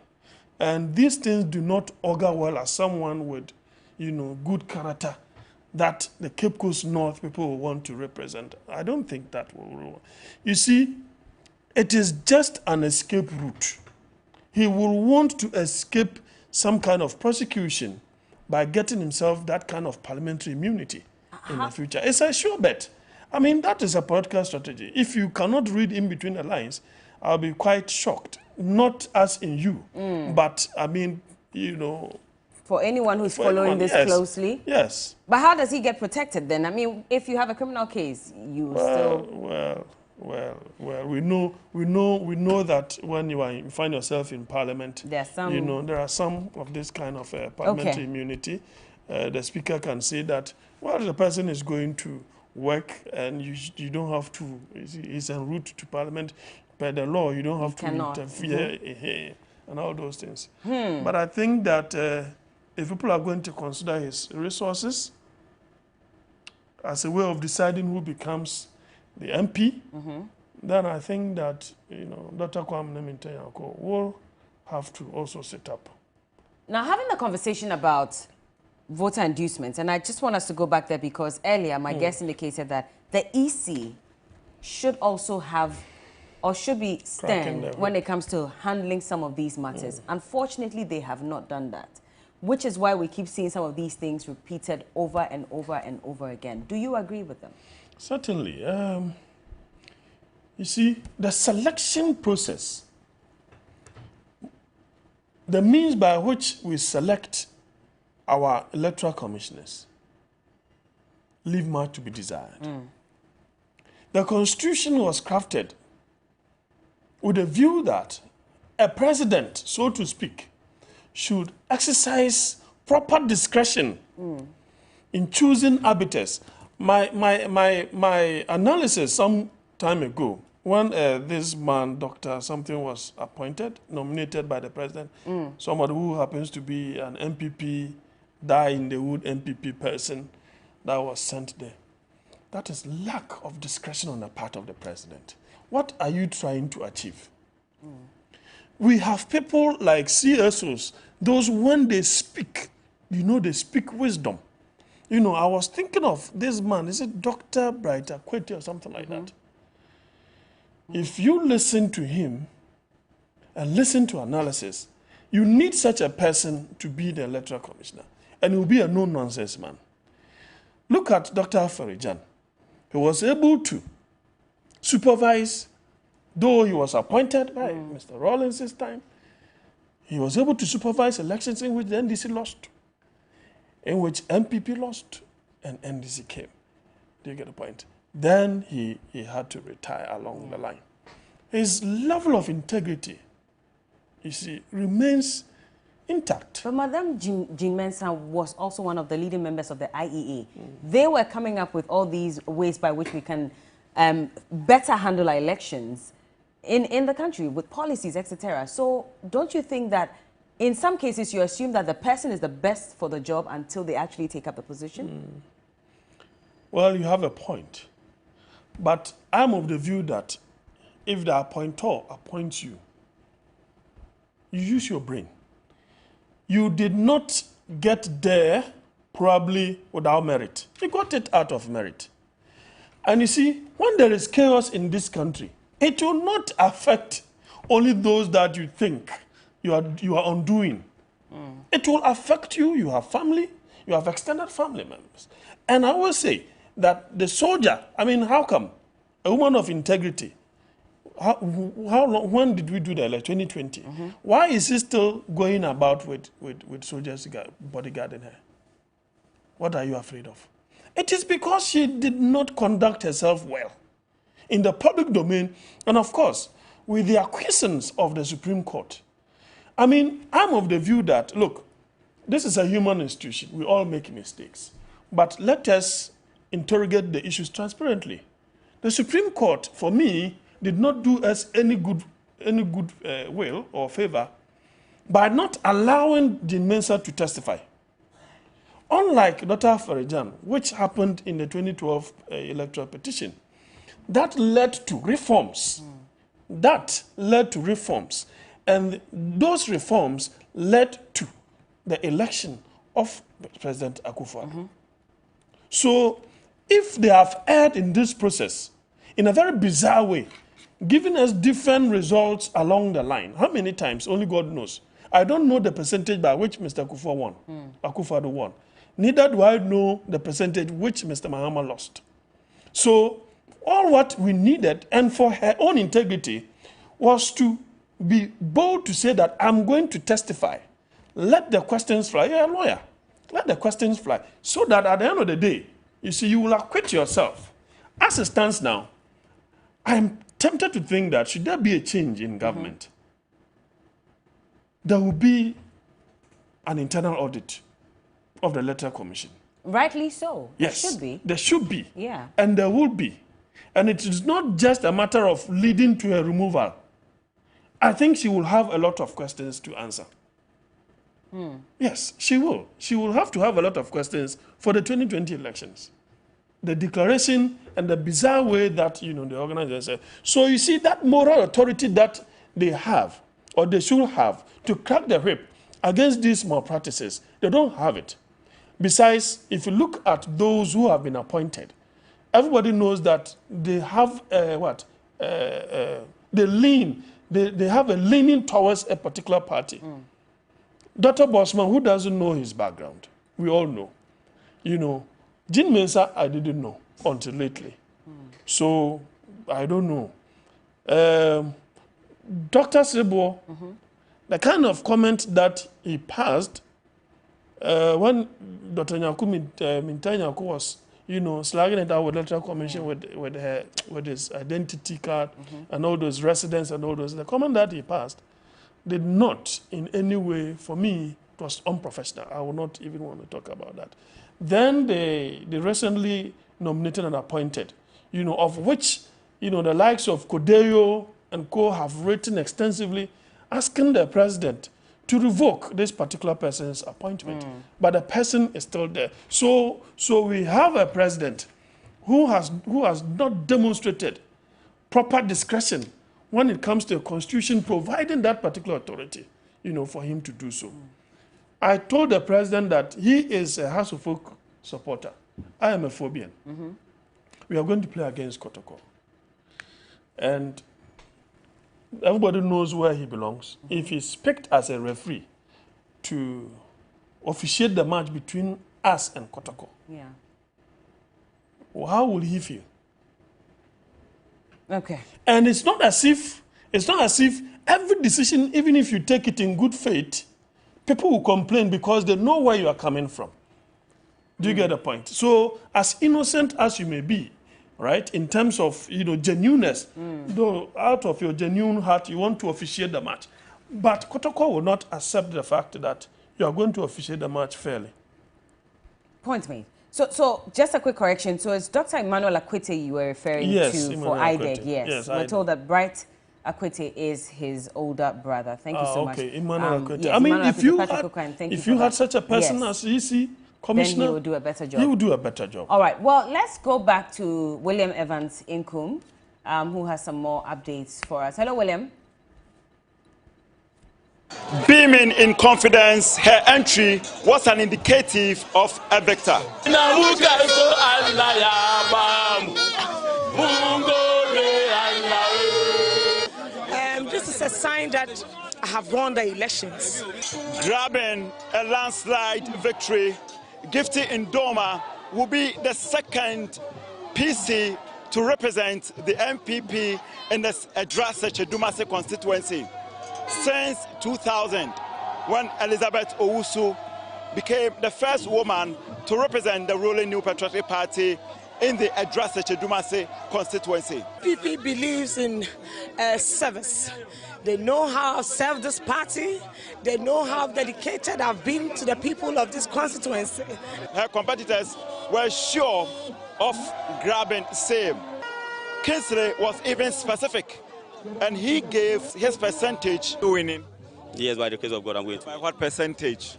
And these things do not augur well as someone with, good character that the Cape Coast North people will want to represent. I don't think that will. You see, it is just an escape route. He will want to escape some kind of prosecution by getting himself that kind of parliamentary immunity in the future. It's a sure bet. I mean, that is a political strategy. If you cannot read in between the lines, I'll be quite shocked. Not as in you, but I mean, for anyone who's following this closely. Yes. But how does he get protected then? I mean, if you have a criminal case, you still. Well, we know that when you find yourself in Parliament, there are some of this kind of parliamentary immunity. The Speaker can say that, well, the person is going to work and you don't have to. He's en route to Parliament. By the law, you don't have to interfere and all those things. But I think that if people are going to consider his resources as a way of deciding who becomes the MP, then I think that Dr. Kwame Nkrumah will have to also set up. Now, having a conversation about voter inducement, and I just want us to go back there because earlier my guest indicated that the EC should also have or should be stern when it comes to handling some of these matters. Unfortunately, they have not done that, which is why we keep seeing some of these things repeated over and over and over again. Do you agree with them? Certainly. You see, the selection process, the means by which we select our electoral commissioners, leave much to be desired. The Constitution was crafted with a view that a president, so to speak, should exercise proper discretion in choosing arbiters. My analysis some time ago, when this man, Dr. something, was nominated by the president, somebody who happens to be an NPP, die-in-the-wood NPP person that was sent there. That is lack of discretion on the part of the president. What are you trying to achieve? We have people like CSOs, those when they speak, they speak wisdom. I was thinking of this man, is it Dr. Brighter Kweti or something like that? If you listen to him and listen to analysis, you need such a person to be the electoral commissioner. And he will be a no-nonsense man. Look at Dr. Farijan. He was able to supervise, though he was appointed by Mr. Rawlings this time, he was able to supervise elections in which the NDC lost, in which MPP lost, and NDC came. Do you get the point? Then he had to retire along the line. His level of integrity, you see, remains intact. But Madam Jean Mensah was also one of the leading members of the IEA. They were coming up with all these ways by which we can better handle our elections in the country with policies, etc. So don't you think that in some cases you assume that the person is the best for the job until they actually take up the position? Well, you have a point. But I'm of the view that if the appointer appoints you, you use your brain. You did not get there probably without merit. You got it out of merit. And you see, when there is chaos in this country, it will not affect only those that you think you are undoing. It will affect you. You have family. You have extended family members. And I will say that the soldier, I mean, how come a woman of integrity, how long, when did we do the election? 2020. Why is he still going about with soldiers bodyguarding her? What are you afraid of? It is because she did not conduct herself well in the public domain, and of course, with the acquiescence of the Supreme Court. I mean, I'm of the view that, look, this is a human institution. We all make mistakes. But let us interrogate the issues transparently. The Supreme Court, for me, did not do us any good will or favor by not allowing Jean Mensah to testify. Unlike Dr. Farijan, which happened in the 2012 electoral petition, that led to reforms. That led to reforms. And those reforms led to the election of President Akufo-Addo. So if they have erred in this process, in a very bizarre way, giving us different results along the line, how many times, only God knows. I don't know the percentage by which Mr. Akufo-Addo won. Neither do I know the percentage which Mr. Mahama lost. So all what we needed, and for her own integrity, was to be bold to say that I'm going to testify. Let the questions fly. You're a lawyer. Let the questions fly. So that at the end of the day, you see, you will acquit yourself. As it stands now, I'm tempted to think that should there be a change in government, there will be an internal audit of the Electoral Commission. Rightly so. Yes. There should be. There should be. Yeah. And there will be. And it is not just a matter of leading to a removal. I think she will have a lot of questions to answer. Yes, she will. She will have to have a lot of questions for the 2020 elections. The declaration and the bizarre way that, you know, the organizers say. So you see that moral authority that they have, or they should have, to crack the whip against these malpractices, they don't have it. Besides, if you look at those who have been appointed, everybody knows that they have they have a leaning towards a particular party. Dr. Bosman, who doesn't know his background, we all know. You know, Jean Mensah, I didn't know until lately. So, I don't know. Dr. Sebo, the kind of comment that he passed when Dr. Minta was, you know, slagging it out with the Electoral Commission with his identity card and all those residents and all those, the comment that he passed did not in any way, for me, it was unprofessional. I will not even want to talk about that. Then they recently nominated and appointed, you know, of which, you know, the likes of Kodeyo and co have written extensively asking the president to revoke this particular person's appointment. But the person is still there. So we have a president who has not demonstrated proper discretion when it comes to a constitution providing that particular authority, you know, for him to do so. I told the president that he is a House of Folk supporter. I am a Phobian. We are going to play against Kotoko. And everybody knows where he belongs. If he's picked as a referee to officiate the match between us and Kotoko, well, how will he feel? Okay. And it's not as if every decision, even if you take it in good faith, people will complain because they know where you are coming from. Do you get the point? So, as innocent as you may be, right, in terms of, you know, genuineness, though out of your genuine heart you want to officiate the match, but Kotoko will not accept the fact that you are going to officiate the match fairly. Point made. So just a quick correction. So it's Dr. Emmanuel Akwete you were referring to for IDEG. Yes, we're told that Bright Akwete is his older brother. Thank you so much. Okay, Emmanuel Akwete. Yes, I mean, Emmanuel if you had such a person as EC Commissioner, then he will do a better job. He will do a better job. All right. Well, let's go back to William Evans Inkum, who has some more updates for us. Hello, William. Beaming in confidence, her entry was an indicative of a victor. This is a sign that I have won the elections. Grabbing a landslide victory, Gifty Ndoma will be the second PC to represent the NPP in the Jasm Dumasi constituency since 2000, when Elizabeth Owusu became the first woman to represent the ruling New Patriotic Party in the Jasm Dumasi constituency. NPP believes in service. They know how I've served this party. They know how dedicated I've been to the people of this constituency. Her competitors were sure of grabbing same. Kingsley was even specific, and he gave his percentage to winning. Yes, by the grace of God, I'm going to. By what percentage?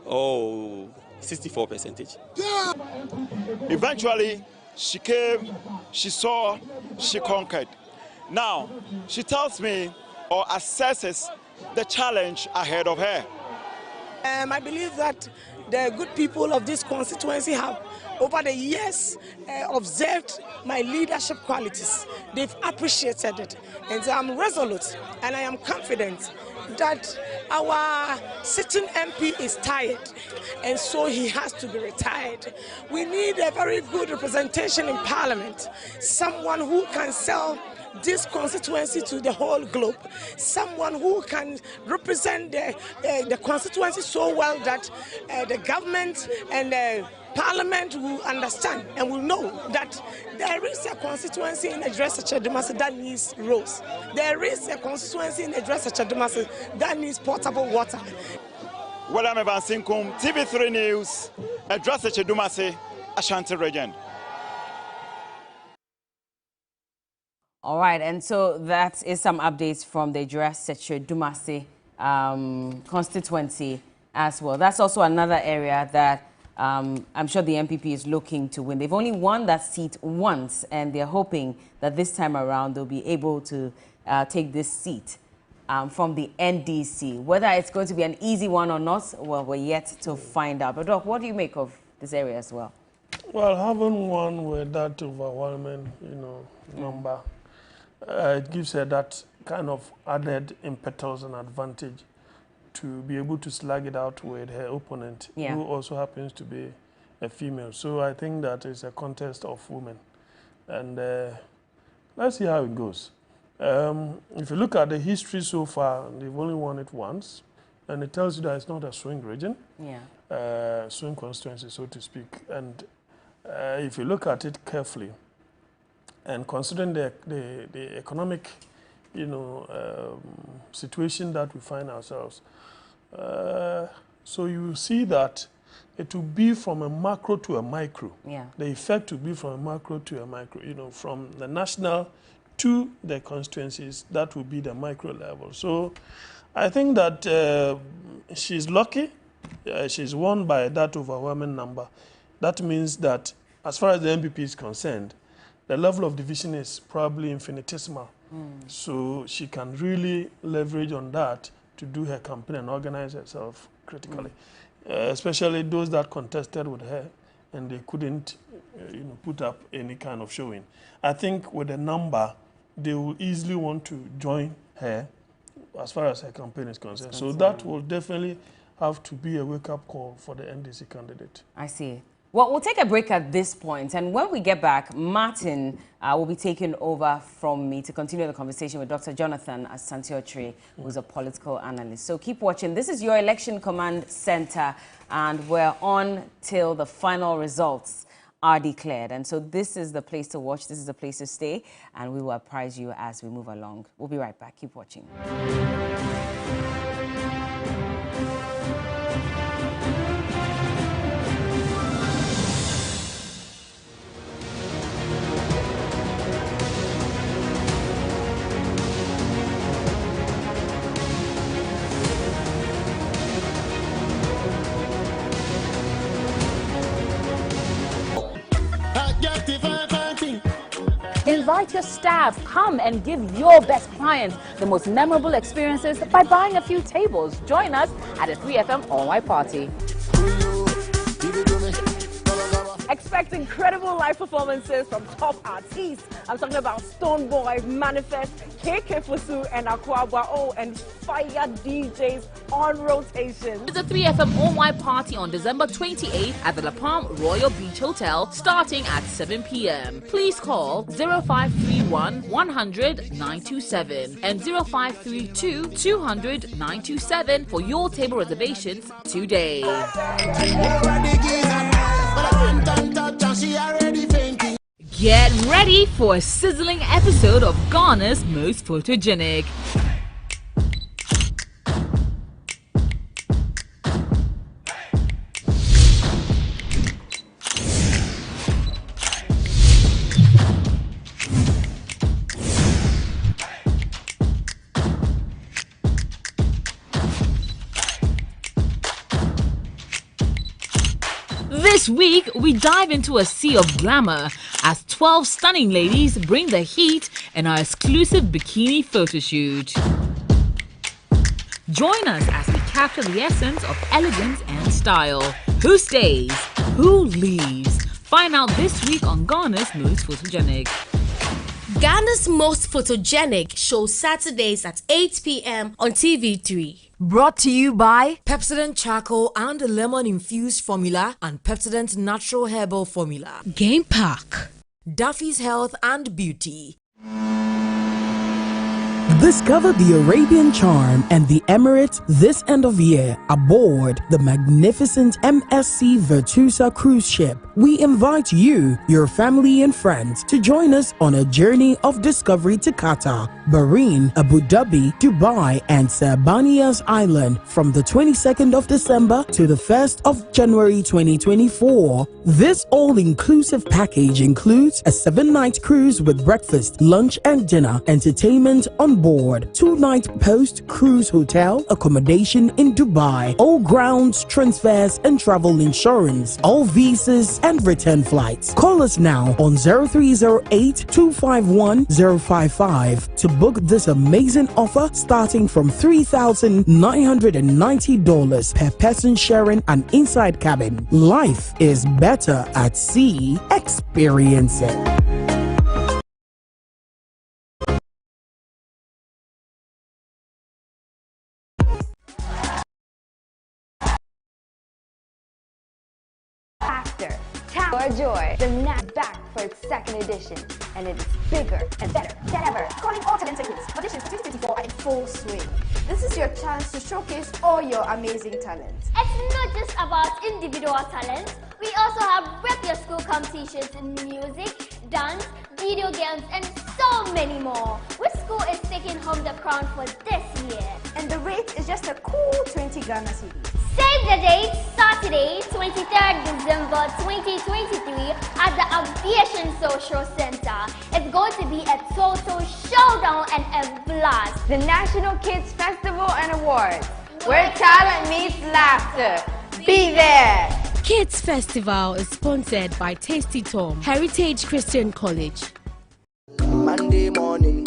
Oh, 64%. Eventually, she came, she saw, she conquered. Now, she tells me or assesses the challenge ahead of her. I believe that the good people of this constituency have, over the years, observed my leadership qualities. They've appreciated it. And I'm resolute and I am confident that our sitting MP is tired and so he has to be retired. We need a very good representation in Parliament, someone who can sell this constituency to the whole globe, someone who can represent the constituency so well that the government and the Parliament will understand and will know that there is a constituency in Sujan and Se West that needs roads. There is a constituency in Sujan and Se West that needs potable water. William Evansinkum, TV3 News, Sujan and Se West, Ashanti region. All right, and so that is some updates from the Jasm Dumasi constituency as well. That's also another area that I'm sure the NPP is looking to win. They've only won that seat once, and they're hoping that this time around they'll be able to take this seat from the NDC. Whether it's going to be an easy one or not, well, we're yet to find out. But Doc, what do you make of this area as well? Well, having won with that overwhelming, number, it gives her that kind of added impetus and advantage to be able to slug it out with her opponent, who also happens to be a female. So I think that is a contest of women. And let's see how it goes. If you look at the history so far, they've only won it once. And it tells you that it's not a swing region, swing constituency, so to speak. And if you look at it carefully, and considering the economic, situation that we find ourselves, so you see that it will be from a macro to a micro. The effect will be from a macro to a micro. From the national to the constituencies, that will be the micro level. So I think that she's lucky. She's won by that overwhelming number. That means that as far as the NPP is concerned, the level of division is probably infinitesimal. So she can really leverage on that to do her campaign and organize herself critically, especially those that contested with her and they couldn't put up any kind of showing. I think with the number, they will easily want to join her as far as her campaign is concerned. So that will definitely have to be a wake-up call for the NDC candidate. I see. Well, we'll take a break at this point, and when we get back, Martin will be taking over from me to continue the conversation with Dr. Jonathan Asante-Okyere, who's a political analyst. So keep watching. This is your Election Command Center, and we're on till the final results are declared. And so this is the place to watch, this is the place to stay, and we will apprise you as we move along. We'll be right back. Keep watching. Invite your staff, come and give your best clients the most memorable experiences by buying a few tables. Join us at a 3FM all-white party. Expect incredible live performances from top artists. I'm talking about Stoneboy, Manifest, KK Fusu, and Akwabwa. Oh, and fire DJs on rotation. It's a 3FM all-white party on December 28th at the La Palm Royal Beach Hotel, starting at 7 p.m. Please call 0531 100 927 and 0532 200 927 for your table reservations today. Get ready for a sizzling episode of Ghana's most photogenic. This week, we dive into a sea of glamour as 12 stunning ladies bring the heat in our exclusive bikini photo shoot. Join us as we capture the essence of elegance and style. Who stays? Who leaves? Find out this week on Ghana's Most Photogenic. Ghana's Most Photogenic shows Saturdays at 8 p.m. on TV3. Brought to you by Pepsodent Charcoal and Lemon Infused Formula and Pepsodent Natural Herbal Formula. Game Park. Duffy's Health and Beauty. Discover the Arabian charm and the Emirates this end of year aboard the magnificent MSC Virtusa cruise ship. We invite you, your family and friends to join us on a journey of discovery to Qatar, Bahrain, Abu Dhabi, Dubai and Sarbania's Island from the 22nd of December to the 1st of January 2024. This all-inclusive package includes a 7-night cruise with breakfast, lunch and dinner, entertainment on board, 2-night post-cruise hotel accommodation in Dubai, all grounds, transfers and travel insurance, all visas and return flights. Call us now on 0308-251-055 to book this amazing offer starting from $3,990 per person sharing an inside cabin. Life is better at sea. Experience it. Tower Joy, the NAT back for its second edition, and it is bigger and better than ever. Calling all talented youths, auditions for 2024 are in full swing. This is your chance to showcase all your amazing talents. It's not just about individual talents. We also have regular school competitions in music, dance, video games, and so many more. Which school is taking home the crown for this year? And the rate is just a cool 20 Ghana cedis. Save the date, Saturday, 23rd December 2023 at the Aviation Social Center. It's going to be a total showdown and a blast. The National Kids Festival and Awards, where talent meets laughter. Be there! Kids Festival is sponsored by Tasty Tom, Heritage Christian College. Monday morning.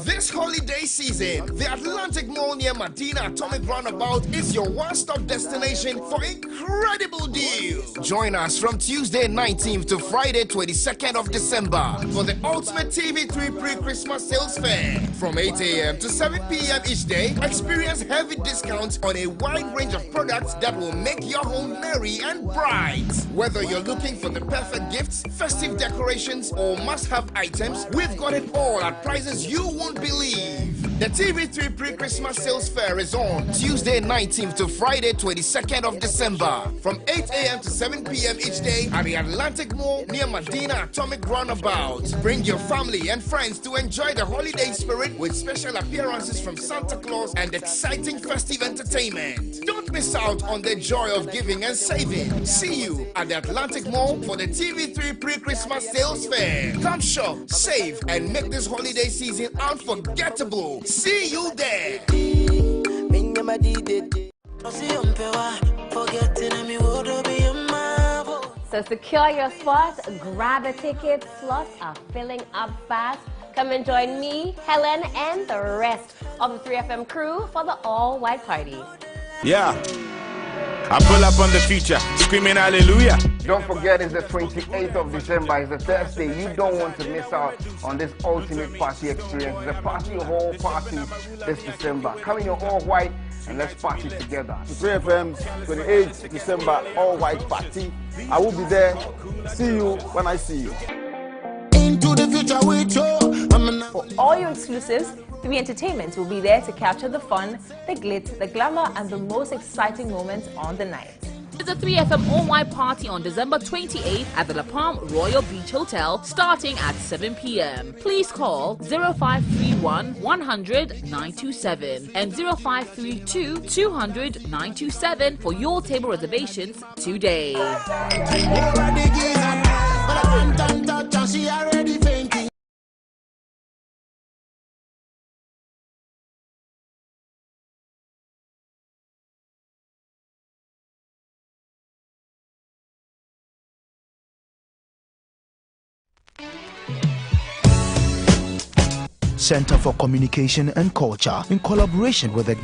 This holiday season, the Atlantic Mall near Medina Atomic Roundabout is your one-stop destination for incredible deals. Join us from Tuesday 19th to Friday 22nd of December for the ultimate TV3 pre-Christmas sales fair. From 8 a.m. to 7 p.m. each day, experience heavy discounts on a wide range of products that will make your home merry and bright. Whether you're looking for the perfect gifts, festive decorations, or must-have items, we've got it all at prices you won't believe. The TV3 pre-Christmas sales fair is on Tuesday 19th to Friday 22nd of December from 8 a.m. to 7 p.m. each day at the Atlantic Mall near Medina Atomic Roundabout. Bring your family and friends to enjoy the holiday spirit with special appearances from Santa Claus and exciting festive entertainment. Don't miss out on the joy of giving and saving. See you at the Atlantic Mall for the TV3 pre-Christmas sales fair. Come shop, save, and make this holiday season unforgettable. See you there. So secure your spot, grab a ticket. Slots are filling up fast. Come and join me, Helen, and the rest of the 3FM crew for the all-white party. Yeah. I pull up on the future, screaming hallelujah. Don't forget, it's the 28th of December. It's a Thursday. You don't want to miss out on this ultimate party experience. It's a party of all parties this December. Come in your all white and let's party together. 3FM's 28th December all white party. I will be there. See you when I see you. Into the future with you. For all your exclusives, 3 Entertainment will be there to capture the fun, the glitz, the glamour, and the most exciting moments on the night. It's a 3FM all-white party on December 28th at the La Palm Royal Beach Hotel starting at 7 p.m. Please call 0531 100 927 and 0532 200 927 for your table reservations today. Center for Communication and Culture, in collaboration with the